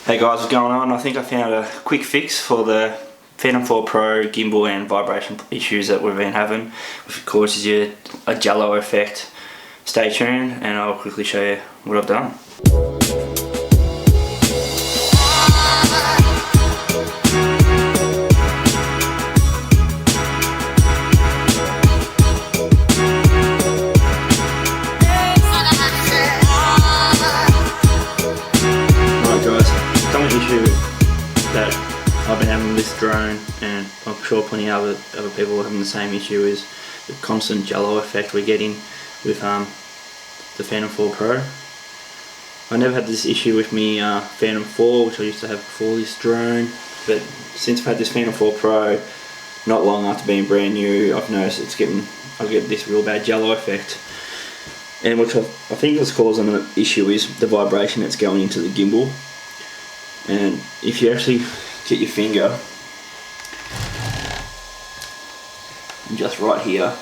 Hey guys, what's going on? I think I found a quick fix for the Phantom 4 Pro gimbal and vibration issues that we've been having, which of course is a Jello effect. Stay tuned and I'll quickly show you what I've done. That I've been having with this drone, and I'm sure plenty of other people are having the same issue, is the constant Jello effect we're getting with the Phantom 4 Pro. I never had this issue with me Phantom 4, which I used to have before this drone, but since I've had this Phantom 4 Pro, not long after being brand new, I've noticed I get this real bad Jello effect. And which I think is causing an issue is the vibration that's going into the gimbal. And if you actually get your finger just right here,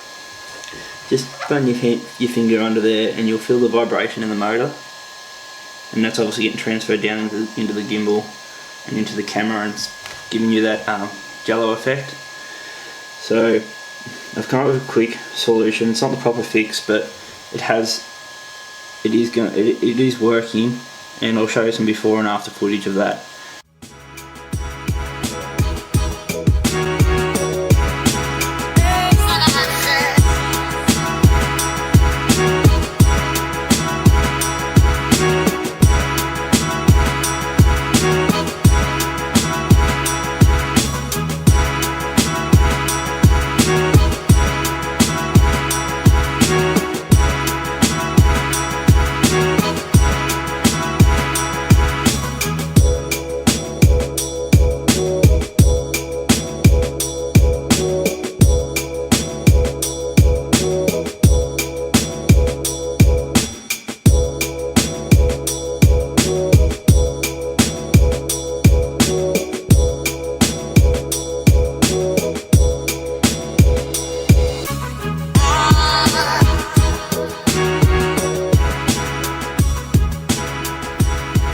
just run your finger under there and you'll feel the vibration in the motor, and that's obviously getting transferred down into the gimbal and into the camera, and it's giving you that Jello effect. So I've come up with a quick solution. It's not the proper fix, but it is working. And I'll show you some before and after footage of that.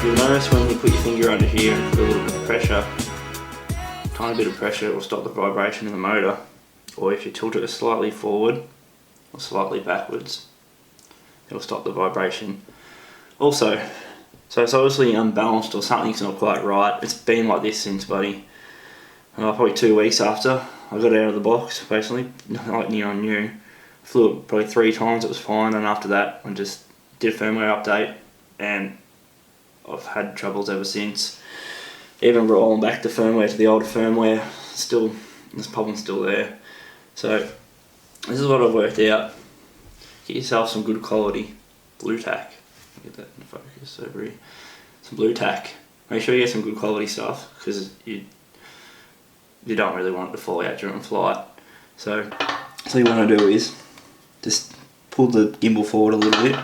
You'll notice when you put your finger under here and feel a little bit of pressure, tiny bit of pressure will stop the vibration in the motor, or if you tilt it slightly forward or slightly backwards, it'll stop the vibration also. So it's obviously unbalanced or something's not quite right. It's been like this since probably 2 weeks after I got it out of the box, basically, like near on new. Flew it probably 3 times, it was fine, and after that I just did a firmware update and I've had troubles ever since. Even rolling back the firmware to the older firmware, still, this problem's still there. So this is what I've worked out. Get yourself some good quality blue tack. Get that in focus over here. Some blue tack. Make sure you get some good quality stuff, because you don't really want it to fall out during flight. So what you want to do is just pull the gimbal forward a little bit.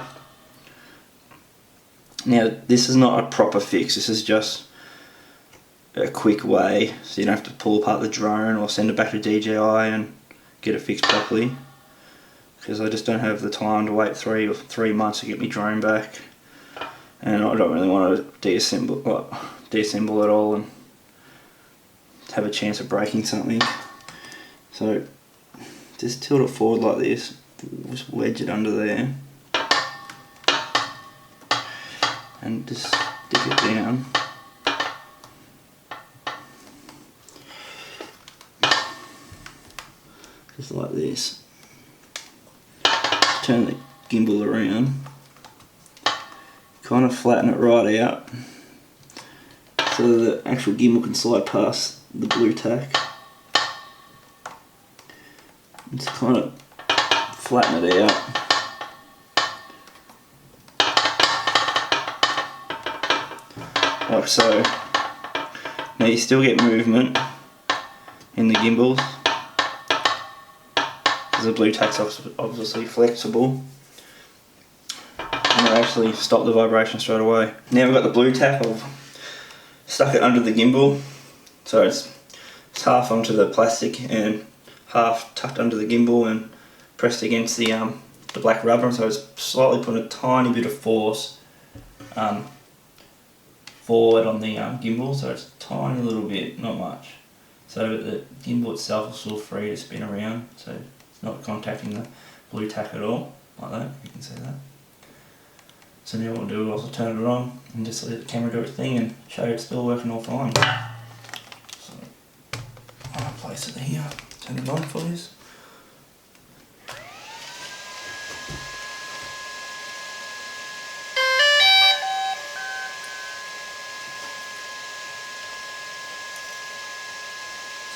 Now this is not a proper fix, this is just a quick way so you don't have to pull apart the drone or send it back to DJI and get it fixed properly, because I just don't have the time to wait 3 months to get my drone back, and I don't really want to deassemble it all and have a chance of breaking something. So just tilt it forward like this, just wedge it under there and just stick it down. Just like this. Turn the gimbal around. Kind of flatten it right out so the actual gimbal can slide past the blue tack. Just kind of flatten it out. Like so. Now you still get movement in the gimbals, because the blue tack's obviously flexible, and it'll actually stop the vibration straight away. Now we've got the blue tack, I've stuck it under the gimbal, so it's half onto the plastic and half tucked under the gimbal and pressed against the black rubber, so it's slightly putting a tiny bit of force forward on the gimbal, so it's a tiny little bit, not much. So the gimbal itself is still free to spin around, so it's not contacting the blue tack at all, like that, you can see that. So now what we'll do is I'll turn it on and just let the camera do its thing and show you it's still working all fine. So I'll place it here, turn it on for this.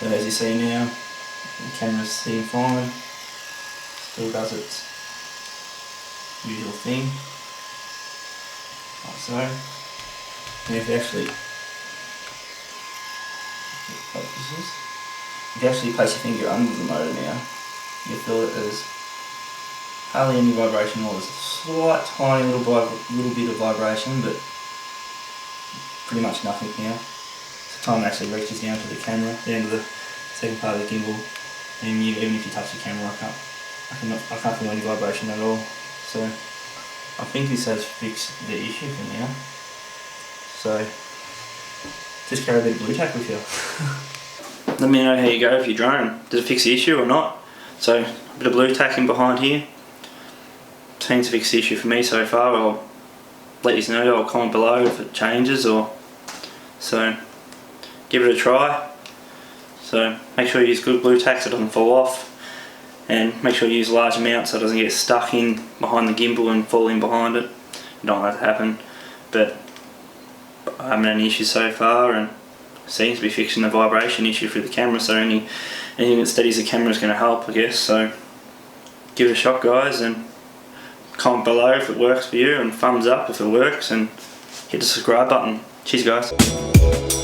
So as you see now, the camera's sitting fine, still does its usual thing, like so. And if you actually place your finger under the motor now, you'll feel that there's hardly any vibration, or there's a slight tiny little bit of vibration, but pretty much nothing now. So time actually reaches down to the camera, the end of the second part of the gimbal, and even if you touch the camera, I can't feel any vibration at all. So I think this has fixed the issue for now. So just carry a bit of blue tack with you. Let me know how you go with your drone. Does it fix the issue or not? So a bit of blue tack in behind here seems to fix the issue for me so far. I'll let you know, I'll comment below if it changes, or so give it a try. So make sure you use good blue tack so it doesn't fall off, and make sure you use large amounts so it doesn't get stuck in behind the gimbal and fall in behind it. You don't want that to happen, but I haven't had any issues so far, and it seems to be fixing the vibration issue for the camera, so anything that steadies the camera is going to help, I guess. So give it a shot, guys, and comment below if it works for you, and thumbs up if it works, and hit the subscribe button. Cheers, guys.